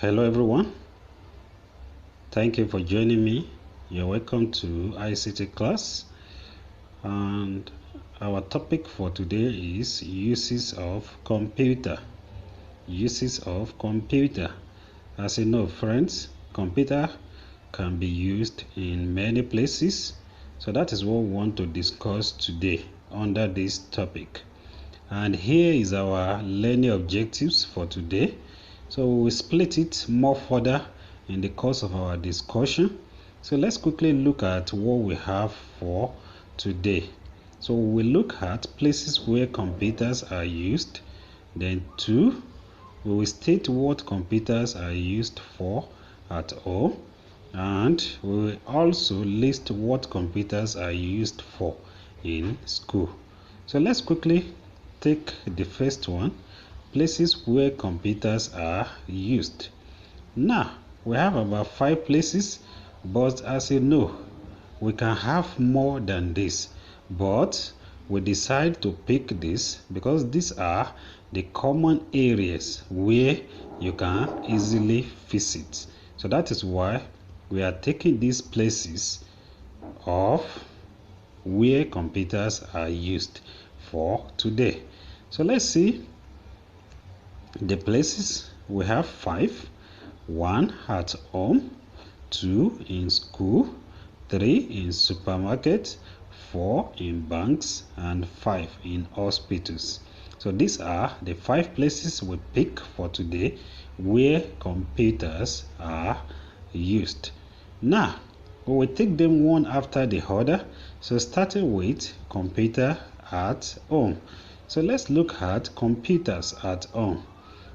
Hello everyone, thank you for joining me. You're welcome to ICT class, and our topic for today is uses of computer. Uses of computer. As you know, friends, computer can be used in many places, so that is what we want to discuss today under this topic. And here is our learning objectives for today. So we will split it more further in the course of our discussion. So let's quickly look at what we have for today. So we will look at places where computers are used. Then 2, we will state what computers are used for at home. And we will also list what computers are used for in school. So let's quickly take the first one, places where computers are used. Now, we have about 5 places, but as you know, we can have more than this. But we decide to pick this because these are the common areas where you can easily visit. So that is why we are taking these places of where computers are used for today. So let's see the places. We have 5. 1 at home, 2 in school, 3 in supermarket, 4 in banks, and 5 in hospitals. So these are the 5 places we pick for today where computers are used. Now, we will take them one after the other. So starting with computer at home. So let's look at computers at home.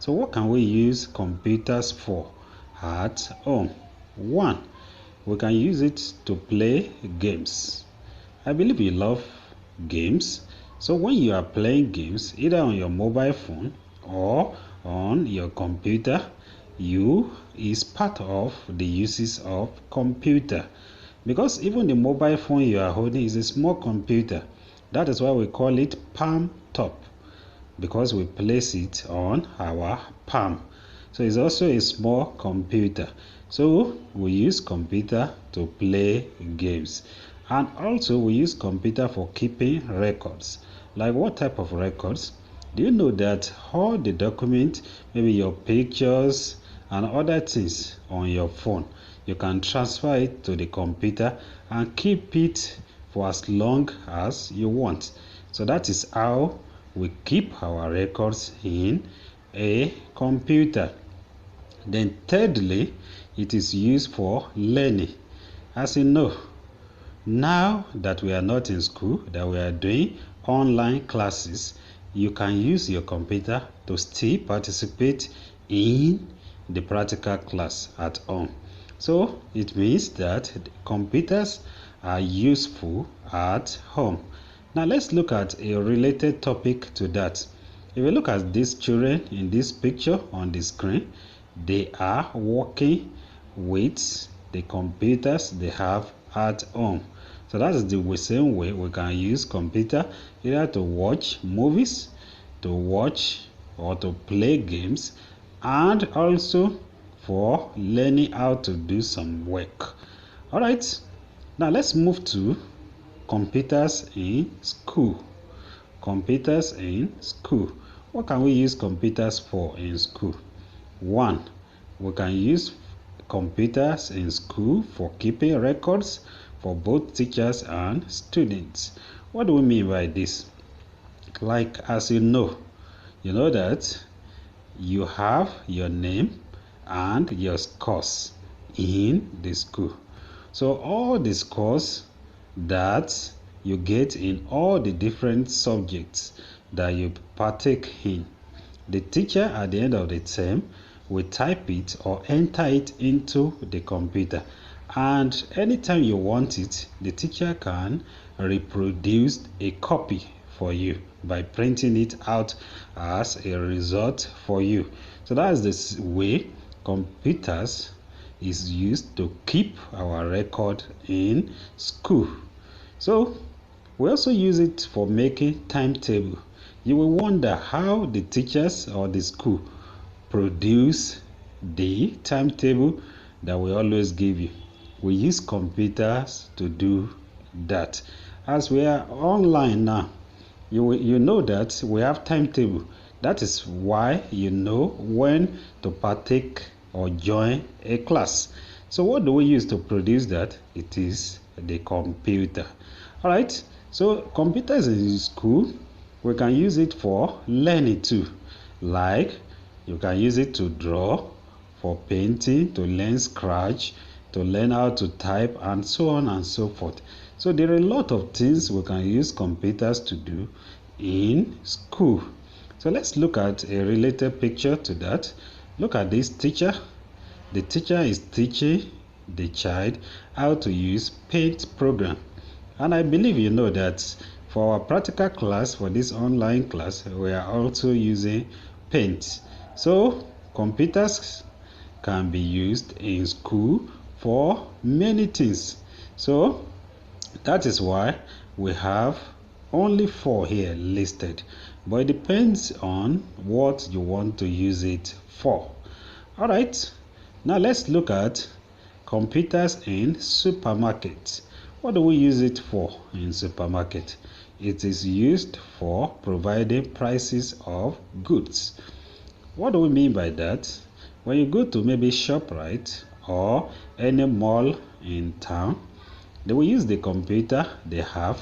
So what can we use computers for at home? 1, we can use it to play games. I believe you love games. So when you are playing games, either on your mobile phone or on your computer, is part of the uses of computer. Because even the mobile phone you are holding is a small computer. That is why we call it palm top, because we place it on our palm. So it's also a small computer. So we use computer to play games. And also we use computer for keeping records. Like what type of records? Do you know that all the documents, maybe your pictures and other things on your phone, you can transfer it to the computer and keep it for as long as you want. So that is how we keep our records in a computer. Then thirdly, it is used for learning. As you know, now that we are not in school, that we are doing online classes, you can use your computer to still participate in the practical class at home. So it means that computers are useful at home. Now let's look at a related topic to that. If you look at these children in this picture on the screen, they are working with the computers they have at home. So that is the same way we can use computer either to watch movies, to watch or to play games, and also for learning how to do some work. All right, now let's move to computers in school. Computers in school. What can we use computers for in school? 1, we can use computers in school for keeping records for both teachers and students. What do we mean by this? Like, as you know that you have your name and your scores in the school. So all the scores that you get in all the different subjects that you partake in, the teacher at the end of the term will type it or enter it into the computer, and anytime you want it, the teacher can reproduce a copy for you by printing it out as a result for you. So that's the way computers is used to keep our record in school. So we also use it for making timetable. You will wonder how the teachers or the school produce the timetable that we always give you. We use computers to do that. As we are online now, you know that we have timetable. That is why you know when to partake or join a class. So what do we use to produce that? It is the computer. All right. So computers in school, we can use it for learning too. Like you can use it to draw, for painting, to learn Scratch, to learn how to type, and so on and so forth. So there are a lot of things we can use computers to do in school. So let's look at a related picture to that. Look at this teacher. The teacher is teaching the child how to use Paint program. And I believe you know that for our practical class, for this online class, we are also using Paint. So computers can be used in school for many things. So that is why we have only 4 here listed, but it depends on what you want to use it for. All right, now let's look at computers in supermarkets. What do we use it for in supermarket? It is used for providing prices of goods. What do we mean by that? When you go to maybe ShopRite or any mall in town, they will use the computer they have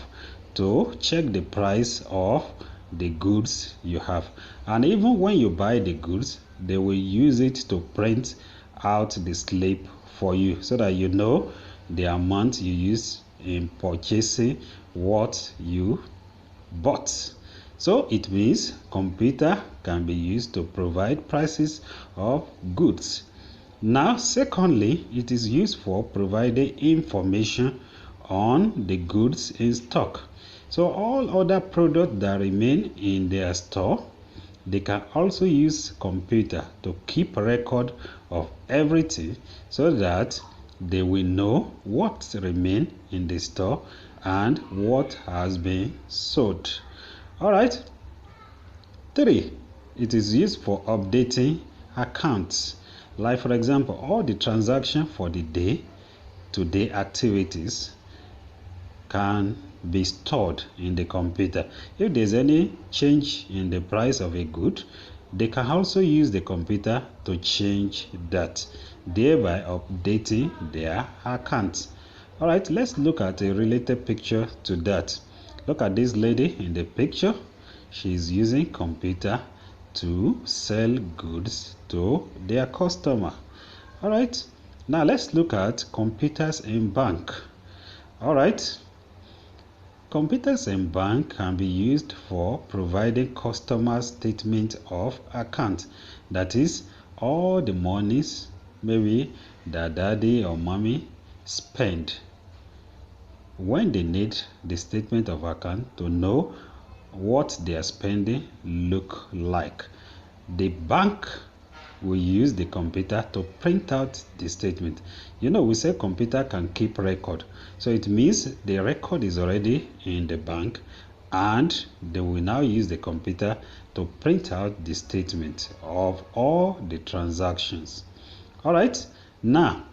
to check the price of the goods you have. And even when you buy the goods, they will use it to print out the slip for you so that you know the amount you use in purchasing what you bought. So it means computer can be used to provide prices of goods. Now, secondly, it is used for providing information on the goods in stock. So all other products that remain in their store, they can also use computer to keep record of everything so that they will know what remain in the store and what has been sold. All right. 3. It is used for updating accounts. Like for example, all the transactions for the day-to-day activities can be stored in the computer. If there's any change in the price of a good, they can also use the computer to change that, thereby updating their accounts. All right, let's look at a related picture to that. Look at this lady in the picture. She's using computer to sell goods to their customer. All right, now let's look at computers in bank. All right, computers in bank can be used for providing customer statement of account. That is, all the monies maybe that daddy or mommy spend. When they need the statement of account to know what they are spending look like, the bank will use the computer to print out the statement. You know, we say computer can keep record, so it means the record is already in the bank and they will now use the computer to print out the statement of all the transactions. All right, now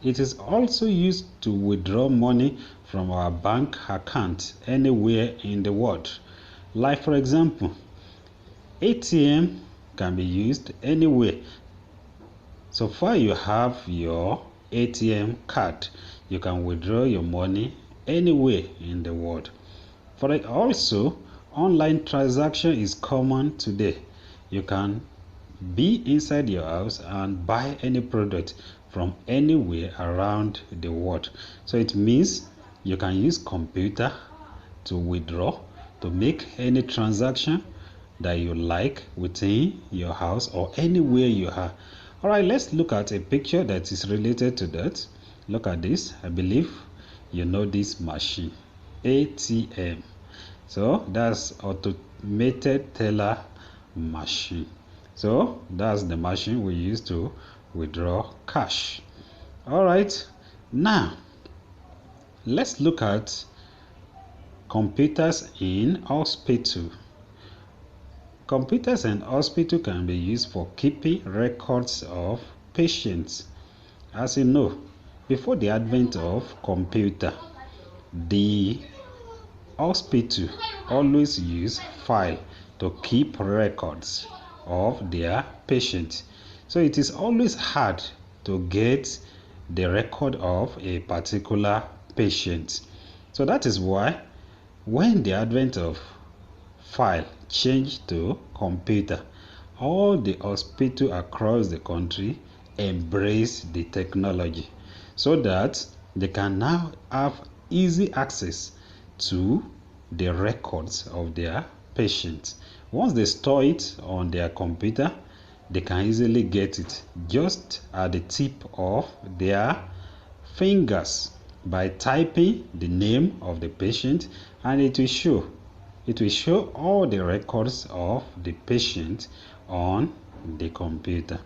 it is also used to withdraw money from our bank account anywhere in the world. Like for example, ATM can be used anywhere. So far you have your ATM card, you can withdraw your money anywhere in the world. For it also, online transaction is common today. You can be inside your house and buy any product from anywhere around the world. So it means you can use computer to withdraw, to make any transaction that you like within your house or anywhere you are. All right, let's look at a picture that is related to that. Look at this. I believe you know this machine, ATM. So that's automated teller machine. So that's the machine we use to withdraw cash. All right, now let's look at computers in hospital. Computers in hospital can be used for keeping records of patients. As you know, before the advent of computer, the hospital always use file to keep records of their patients. So it is always hard to get the record of a particular patient. So that is why when the advent of file changed to computer, all the hospitals across the country embrace the technology so that they can now have easy access to the records of their patients. Once they store it on their computer, they can easily get it just at the tip of their fingers by typing the name of the patient, and it will show all the records of the patient on the computer.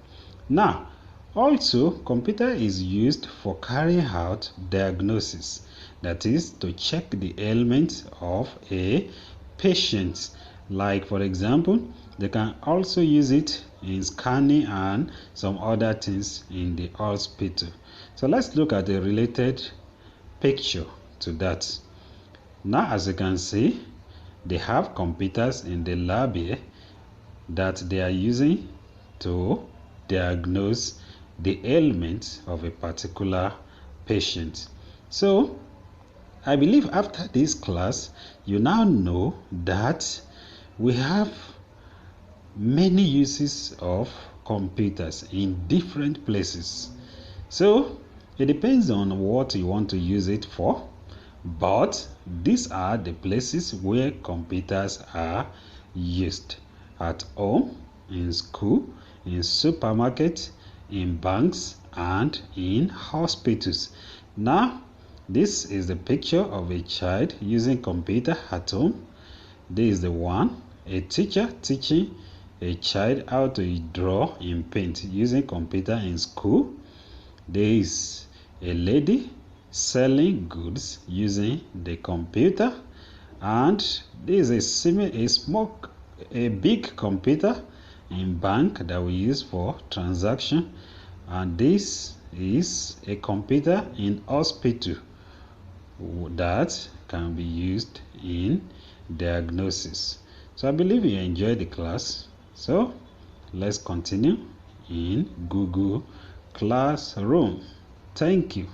Now, also, computer is used for carrying out diagnosis, that is to check the ailments of a patient. Like for example, they can also use it in scanning and some other things in the hospital. So let's look at the related picture to that. Now, as you can see, they have computers in the lab here that they are using to diagnose the ailment of a particular patient. So I believe after this class, you now know that we have many uses of computers in different places. So it depends on what you want to use it for, but these are the places where computers are used: at home, in school, in supermarkets, in banks, and in hospitals. Now, this is the picture of a child using computer at home. This is the one, a teacher teaching a child how to draw in paint using computer in school. There is a lady selling goods using the computer, and this is a big computer in bank that we use for transaction, and this is a computer in hospital that can be used in diagnosis. So I believe you enjoyed the class. So let's continue in Google Classroom. Thank you.